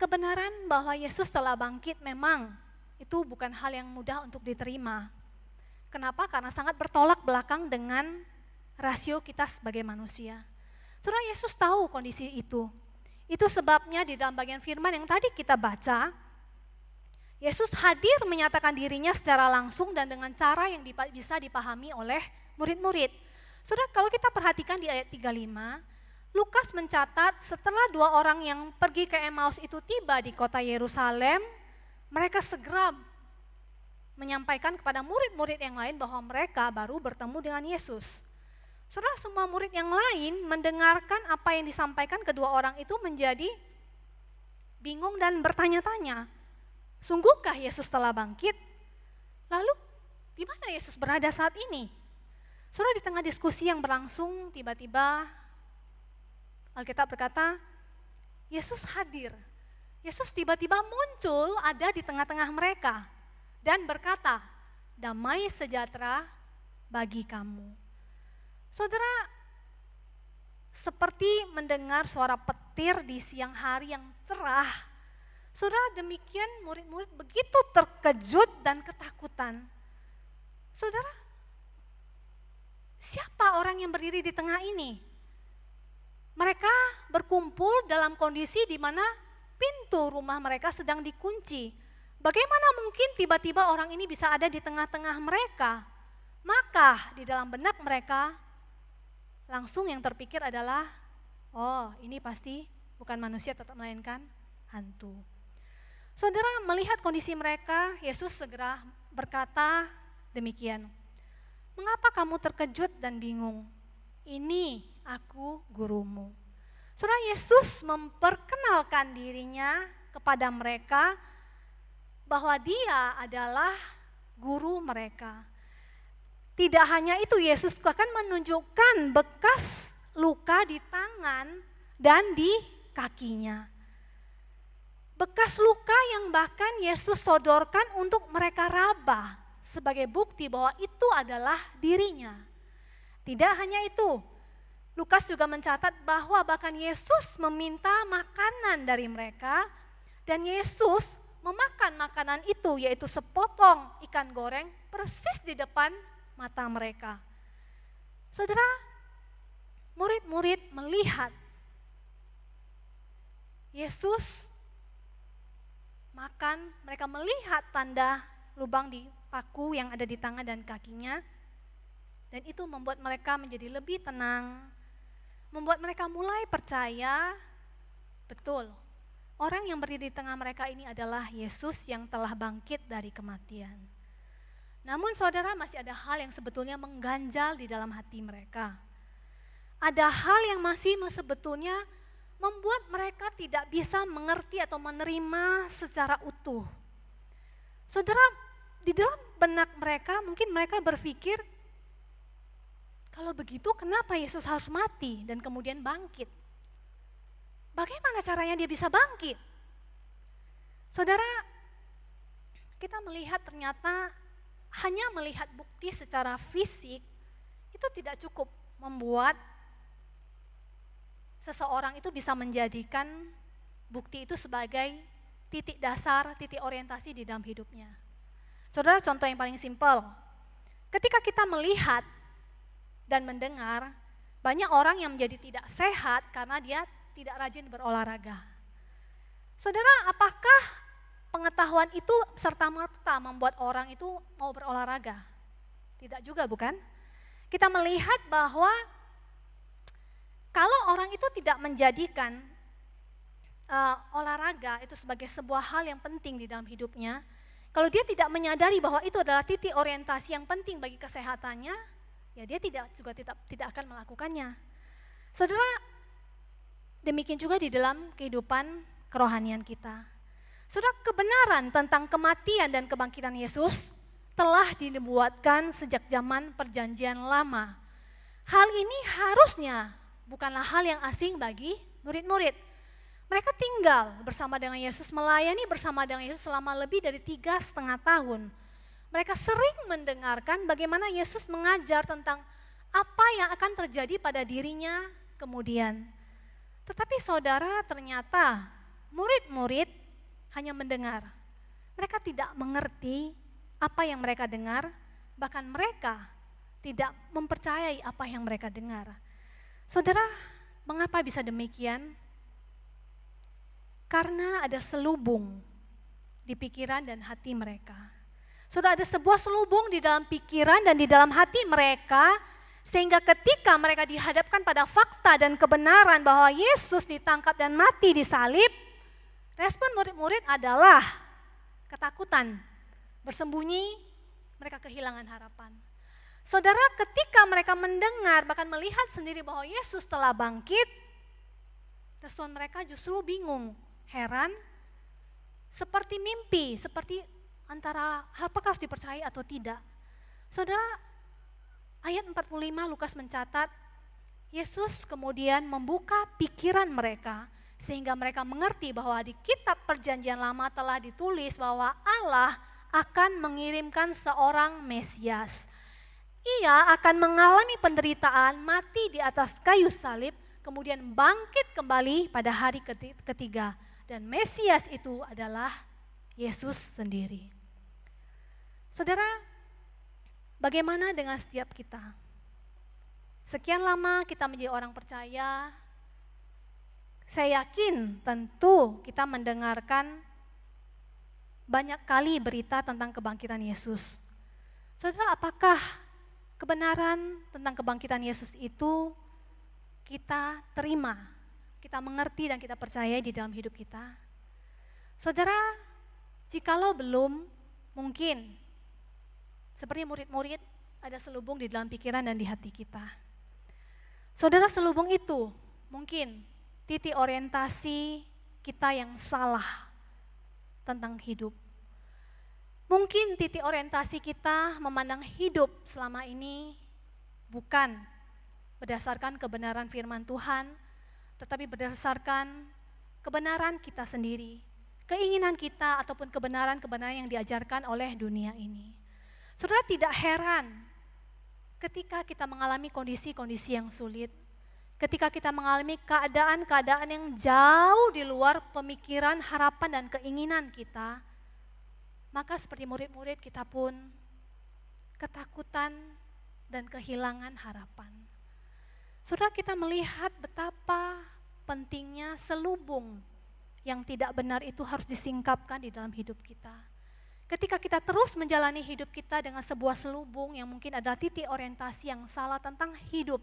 kebenaran bahwa Yesus telah bangkit memang itu bukan hal yang mudah untuk diterima. Kenapa? Karena sangat bertolak belakang dengan rasio kita sebagai manusia. Saudara, Yesus tahu kondisi itu. Itu sebabnya di dalam bagian firman yang tadi kita baca, Yesus hadir menyatakan dirinya secara langsung dan dengan cara yang bisa dipahami oleh murid-murid. Saudara, kalau kita perhatikan di ayat 35, Lukas mencatat setelah 2 orang yang pergi ke Emmaus itu tiba di kota Yerusalem, mereka segera menyampaikan kepada murid-murid yang lain bahwa mereka baru bertemu dengan Yesus. Saudara, semua murid yang lain mendengarkan apa yang disampaikan kedua orang itu menjadi bingung dan bertanya-tanya, sungguhkah Yesus telah bangkit? Lalu, di mana Yesus berada saat ini? Saudara, di tengah diskusi yang berlangsung, tiba-tiba Alkitab berkata, Yesus hadir. Yesus tiba-tiba muncul ada di tengah-tengah mereka dan berkata, damai sejahtera bagi kamu. Saudara, seperti mendengar suara petir di siang hari yang cerah, saudara, demikian murid-murid begitu terkejut dan ketakutan. Saudara, siapa orang yang berdiri di tengah ini? Mereka berkumpul dalam kondisi di mana pintu rumah mereka sedang dikunci. Bagaimana mungkin tiba-tiba orang ini bisa ada di tengah-tengah mereka? Maka di dalam benak mereka langsung yang terpikir adalah, oh ini pasti bukan manusia tetap melainkan hantu. Saudara, melihat kondisi mereka, Yesus segera berkata demikian, mengapa kamu terkejut dan bingung? Ini aku gurumu. Saudara, Yesus memperkenalkan dirinya kepada mereka bahwa dia adalah guru mereka. Tidak hanya itu, Yesus akan menunjukkan bekas luka di tangan dan di kakinya. Bekas luka yang bahkan Yesus sodorkan untuk mereka raba sebagai bukti bahwa itu adalah dirinya. Tidak hanya itu, Lukas juga mencatat bahwa bahkan Yesus meminta makanan dari mereka dan Yesus memakan makanan itu, yaitu sepotong ikan goreng persis di depan mata mereka. Saudara, murid-murid melihat Yesus makan, mereka melihat tanda lubang di paku yang ada di tangan dan kakinya, dan itu membuat mereka menjadi lebih tenang, membuat mereka mulai percaya, betul, orang yang berdiri di tengah mereka ini adalah Yesus yang telah bangkit dari kematian. Namun saudara, masih ada hal yang sebetulnya mengganjal di dalam hati mereka. Ada hal yang masih sebetulnya membuat mereka tidak bisa mengerti atau menerima secara utuh. Saudara, di dalam benak mereka mungkin mereka berpikir, kalau begitu kenapa Yesus harus mati dan kemudian bangkit? Bagaimana caranya dia bisa bangkit? Saudara, kita melihat ternyata hanya melihat bukti secara fisik itu tidak cukup membuat seseorang itu bisa menjadikan bukti itu sebagai titik dasar, titik orientasi di dalam hidupnya. Saudara, contoh yang paling simpel, ketika kita melihat dan mendengar, banyak orang yang menjadi tidak sehat karena dia tidak rajin berolahraga. Saudara, apakah pengetahuan itu serta-merta membuat orang itu mau berolahraga? Tidak juga, bukan? Kita melihat bahwa kalau orang itu tidak menjadikan olahraga itu sebagai sebuah hal yang penting di dalam hidupnya, kalau dia tidak menyadari bahwa itu adalah titik orientasi yang penting bagi kesehatannya, ya dia tidak akan melakukannya. Saudara, demikian juga di dalam kehidupan kerohanian kita. Saudara, kebenaran tentang kematian dan kebangkitan Yesus telah dibuatkan sejak zaman Perjanjian Lama. Hal ini harusnya bukanlah hal yang asing bagi murid-murid. Mereka tinggal bersama dengan Yesus, melayani bersama dengan Yesus selama lebih dari 3,5 tahun. Mereka sering mendengarkan bagaimana Yesus mengajar tentang apa yang akan terjadi pada dirinya kemudian. Tetapi saudara, ternyata murid-murid hanya mendengar. Mereka tidak mengerti apa yang mereka dengar, bahkan mereka tidak mempercayai apa yang mereka dengar. Saudara, mengapa bisa demikian? Karena ada selubung di pikiran dan hati mereka. Saudara, ada sebuah selubung di dalam pikiran dan di dalam hati mereka, sehingga ketika mereka dihadapkan pada fakta dan kebenaran bahwa Yesus ditangkap dan mati di salib, respon murid-murid adalah ketakutan, bersembunyi, mereka kehilangan harapan. Saudara, ketika mereka mendengar bahkan melihat sendiri bahwa Yesus telah bangkit, respon mereka justru bingung, heran, seperti mimpi, seperti antara apakah harus dipercayai atau tidak. Saudara, ayat 45 Lukas mencatat, Yesus kemudian membuka pikiran mereka sehingga mereka mengerti bahwa di kitab perjanjian lama telah ditulis bahwa Allah akan mengirimkan seorang Mesias. Ia akan mengalami penderitaan, mati di atas kayu salib, kemudian bangkit kembali pada hari ketiga. Dan Mesias itu adalah Yesus sendiri. Saudara, bagaimana dengan setiap kita? Sekian lama kita menjadi orang percaya, saya yakin tentu kita mendengarkan banyak kali berita tentang kebangkitan Yesus. Saudara, apakah kebenaran tentang kebangkitan Yesus itu kita terima, kita mengerti dan kita percaya di dalam hidup kita? Saudara, jikalau belum, mungkin seperti murid-murid ada selubung di dalam pikiran dan di hati kita. Saudara, selubung itu mungkin titik orientasi kita yang salah tentang hidup. Mungkin titik orientasi kita memandang hidup selama ini bukan berdasarkan kebenaran firman Tuhan, tetapi berdasarkan kebenaran kita sendiri, keinginan kita ataupun kebenaran-kebenaran yang diajarkan oleh dunia ini. Saudara, tidak heran ketika kita mengalami kondisi-kondisi yang sulit, ketika kita mengalami keadaan-keadaan yang jauh di luar pemikiran, harapan, dan keinginan kita, maka seperti murid-murid kita pun ketakutan dan kehilangan harapan. Saudara, kita melihat betapa pentingnya selubung yang tidak benar itu harus disingkapkan di dalam hidup kita. Ketika kita terus menjalani hidup kita dengan sebuah selubung yang mungkin adalah titik orientasi yang salah tentang hidup,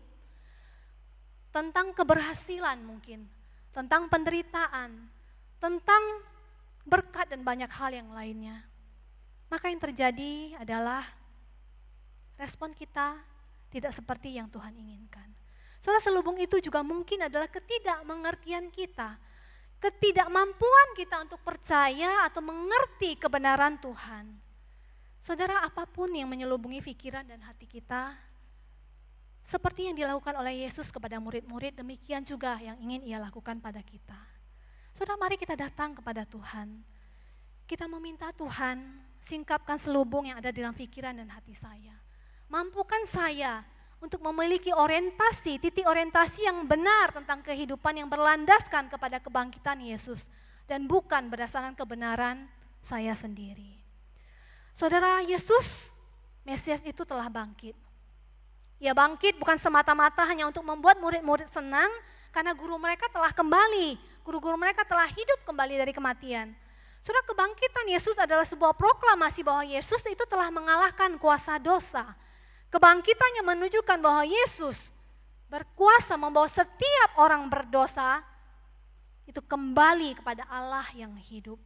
tentang keberhasilan mungkin, tentang penderitaan, tentang berkat dan banyak hal yang lainnya. Maka yang terjadi adalah respon kita tidak seperti yang Tuhan inginkan. Saudara, selubung itu juga mungkin adalah ketidakmengertian kita, ketidakmampuan kita untuk percaya atau mengerti kebenaran Tuhan. Saudara, apapun yang menyelubungi pikiran dan hati kita, seperti yang dilakukan oleh Yesus kepada murid-murid, demikian juga yang ingin Ia lakukan pada kita. Saudara, mari kita datang kepada Tuhan. Kita meminta Tuhan, singkapkan selubung yang ada di dalam pikiran dan hati saya. Mampukan saya untuk memiliki orientasi, titik orientasi yang benar tentang kehidupan yang berlandaskan kepada kebangkitan Yesus dan bukan berdasarkan kebenaran saya sendiri. Saudara, Yesus, Mesias itu telah bangkit. Ia bangkit bukan semata-mata hanya untuk membuat murid-murid senang karena guru mereka telah kembali, guru-guru mereka telah hidup kembali dari kematian. Saudara, kebangkitan Yesus adalah sebuah proklamasi bahwa Yesus itu telah mengalahkan kuasa dosa. Kebangkitannya menunjukkan bahwa Yesus berkuasa membawa setiap orang berdosa itu kembali kepada Allah yang hidup.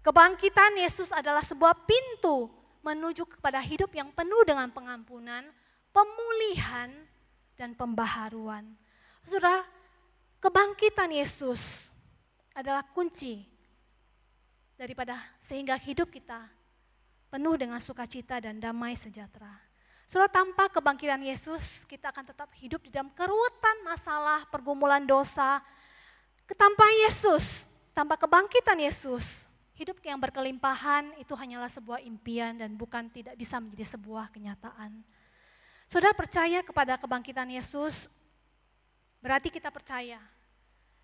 Kebangkitan Yesus adalah sebuah pintu menuju kepada hidup yang penuh dengan pengampunan, pemulihan, dan pembaharuan. Saudara, kebangkitan Yesus adalah kunci daripada sehingga hidup kita penuh dengan sukacita dan damai sejahtera. Saudara, tanpa kebangkitan Yesus, kita akan tetap hidup di dalam kerutan masalah, pergumulan dosa. Tanpa Yesus, tanpa kebangkitan Yesus, hidup yang berkelimpahan itu hanyalah sebuah impian dan bukan tidak bisa menjadi sebuah kenyataan. Saudara percaya kepada kebangkitan Yesus, berarti kita percaya.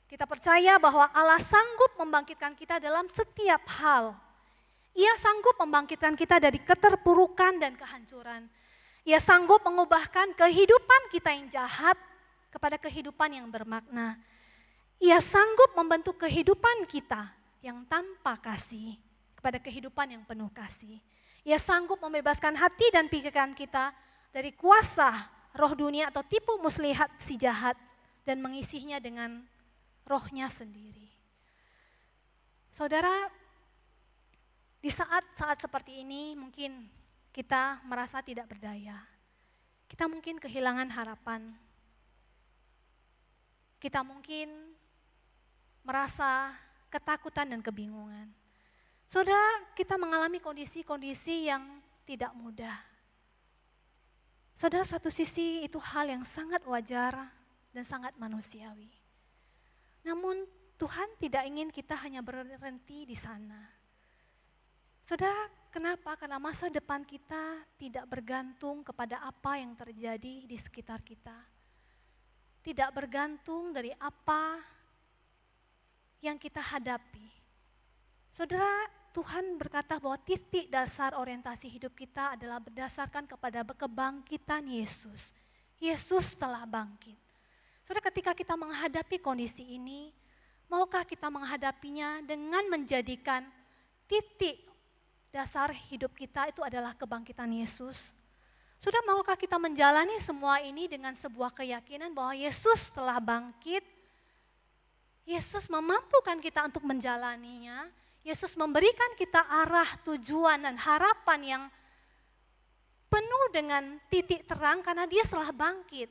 Kita percaya bahwa Allah sanggup membangkitkan kita dalam setiap hal. Ia sanggup membangkitkan kita dari keterpurukan dan kehancuran. Ia sanggup mengubahkan kehidupan kita yang jahat kepada kehidupan yang bermakna. Ia sanggup membentuk kehidupan kita yang tanpa kasih kepada kehidupan yang penuh kasih. Ia sanggup membebaskan hati dan pikiran kita dari kuasa roh dunia atau tipu muslihat si jahat dan mengisinya dengan rohnya sendiri. Saudara, di saat-saat seperti ini mungkin kita merasa tidak berdaya. Kita mungkin kehilangan harapan. Kita mungkin merasa ketakutan dan kebingungan. Saudara, kita mengalami kondisi-kondisi yang tidak mudah. Saudara, satu sisi itu hal yang sangat wajar dan sangat manusiawi. Namun Tuhan tidak ingin kita hanya berhenti di sana. Saudara, kenapa? Karena masa depan kita tidak bergantung kepada apa yang terjadi di sekitar kita. Tidak bergantung dari apa yang kita hadapi. Saudara, Tuhan berkata bahwa titik dasar orientasi hidup kita adalah berdasarkan kepada kebangkitan Yesus. Yesus telah bangkit. Saudara, ketika kita menghadapi kondisi ini, maukah kita menghadapinya dengan menjadikan titik dasar hidup kita itu adalah kebangkitan Yesus? Saudara, maukah kita menjalani semua ini dengan sebuah keyakinan bahwa Yesus telah bangkit? Yesus memampukan kita untuk menjalaninya. Yesus memberikan kita arah, tujuan, dan harapan yang penuh dengan titik terang karena Dia telah bangkit.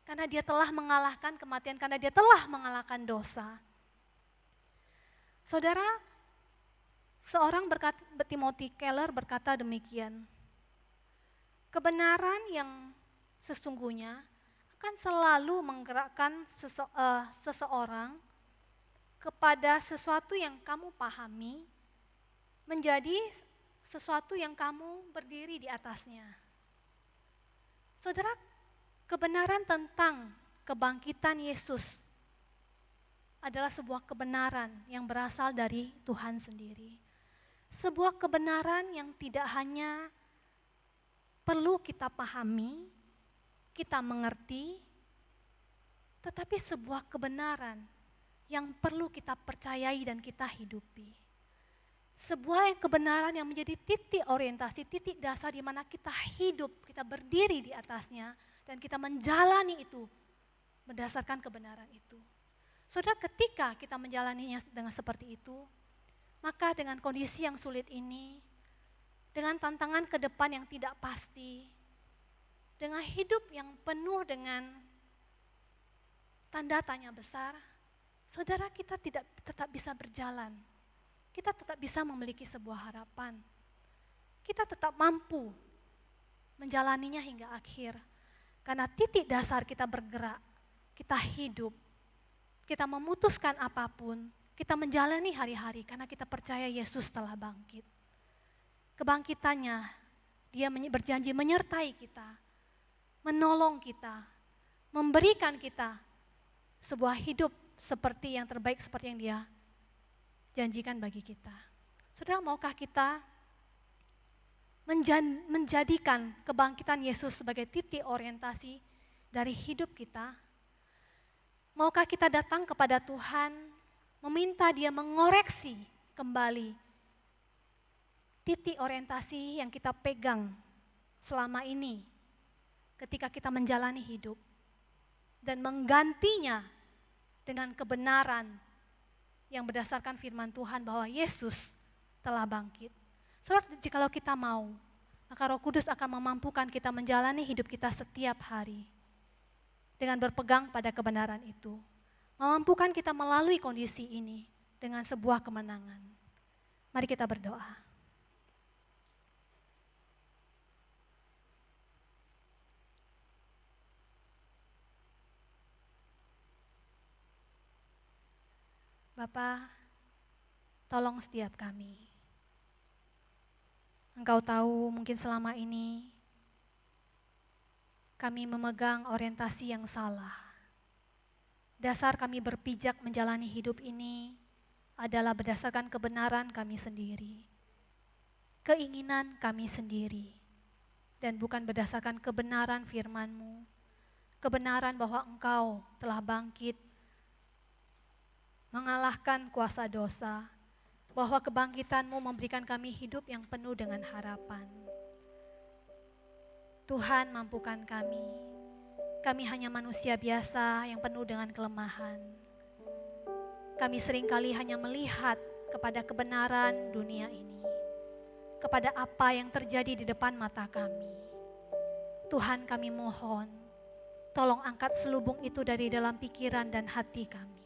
Karena Dia telah mengalahkan kematian, karena Dia telah mengalahkan dosa. Saudara, seorang Timothy Keller berkata demikian. Kebenaran yang sesungguhnya akan selalu menggerakkan seseorang kepada sesuatu yang kamu pahami, menjadi sesuatu yang kamu berdiri di atasnya. Saudara, kebenaran tentang kebangkitan Yesus adalah sebuah kebenaran yang berasal dari Tuhan sendiri. Sebuah kebenaran yang tidak hanya perlu kita pahami, kita mengerti, tetapi sebuah kebenaran yang perlu kita percayai dan kita hidupi. Sebuah kebenaran yang menjadi titik orientasi, titik dasar di mana kita hidup, kita berdiri di atasnya, dan kita menjalani itu berdasarkan kebenaran itu. Saudara, ketika kita menjalaninya dengan seperti itu, maka dengan kondisi yang sulit ini, dengan tantangan ke depan yang tidak pasti, dengan hidup yang penuh dengan tanda tanya besar, saudara, kita tetap bisa berjalan. Kita tetap bisa memiliki sebuah harapan. Kita tetap mampu menjalaninya hingga akhir. Karena titik dasar kita bergerak, kita hidup, kita memutuskan apapun, kita menjalani hari-hari karena kita percaya Yesus telah bangkit. Kebangkitannya, Dia berjanji menyertai kita, menolong kita, memberikan kita sebuah hidup seperti yang terbaik, seperti yang Dia janjikan bagi kita. Saudara, maukah kita menjadikan kebangkitan Yesus sebagai titik orientasi dari hidup kita? Maukah kita datang kepada Tuhan, meminta Dia mengoreksi kembali titik orientasi yang kita pegang selama ini ketika kita menjalani hidup, dan menggantinya dengan kebenaran yang berdasarkan firman Tuhan bahwa Yesus telah bangkit. Saudara, jikalau kita mau, maka Roh Kudus akan memampukan kita menjalani hidup kita setiap hari dengan berpegang pada kebenaran itu. Memampukan kita melalui kondisi ini dengan sebuah kemenangan. Mari kita berdoa. Bapa, tolong setiap kami. Engkau tahu mungkin selama ini kami memegang orientasi yang salah. Dasar kami berpijak menjalani hidup ini adalah berdasarkan kebenaran kami sendiri, keinginan kami sendiri, dan bukan berdasarkan kebenaran firman-Mu, kebenaran bahwa Engkau telah bangkit, mengalahkan kuasa dosa, bahwa kebangkitan-Mu memberikan kami hidup yang penuh dengan harapan. Tuhan, mampukan kami. Kami hanya manusia biasa yang penuh dengan kelemahan. Kami seringkali hanya melihat kepada kebenaran dunia ini, kepada apa yang terjadi di depan mata kami. Tuhan, kami mohon, tolong angkat selubung itu dari dalam pikiran dan hati kami.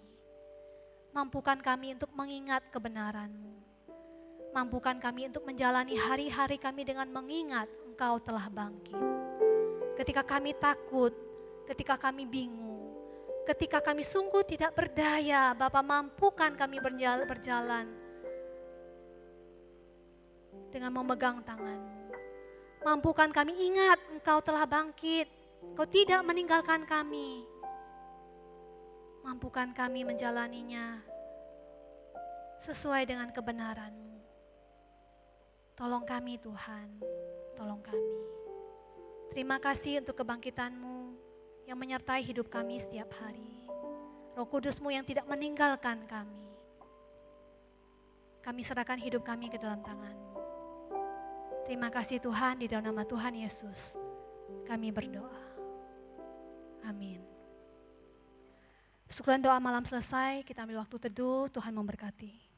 Mampukan kami untuk mengingat kebenaran-Mu. Mampukan kami untuk menjalani hari-hari kami dengan mengingat Engkau telah bangkit. Ketika kami takut, ketika kami bingung, ketika kami sungguh tidak berdaya, Bapa, mampukan kami berjalan dengan memegang tangan-Mu. Mampukan kami ingat Engkau telah bangkit, Engkau tidak meninggalkan kami. Mampukan kami menjalaninya sesuai dengan kebenaran-Mu. Tolong kami Tuhan, tolong kami. Terima kasih untuk kebangkitan-Mu yang menyertai hidup kami setiap hari. Roh Kudus-Mu yang tidak meninggalkan kami. Kami serahkan hidup kami ke dalam tangan-Mu. Terima kasih Tuhan, di dalam nama Tuhan Yesus kami berdoa. Amin. Syukuran doa malam selesai, kita ambil waktu teduh, Tuhan memberkati.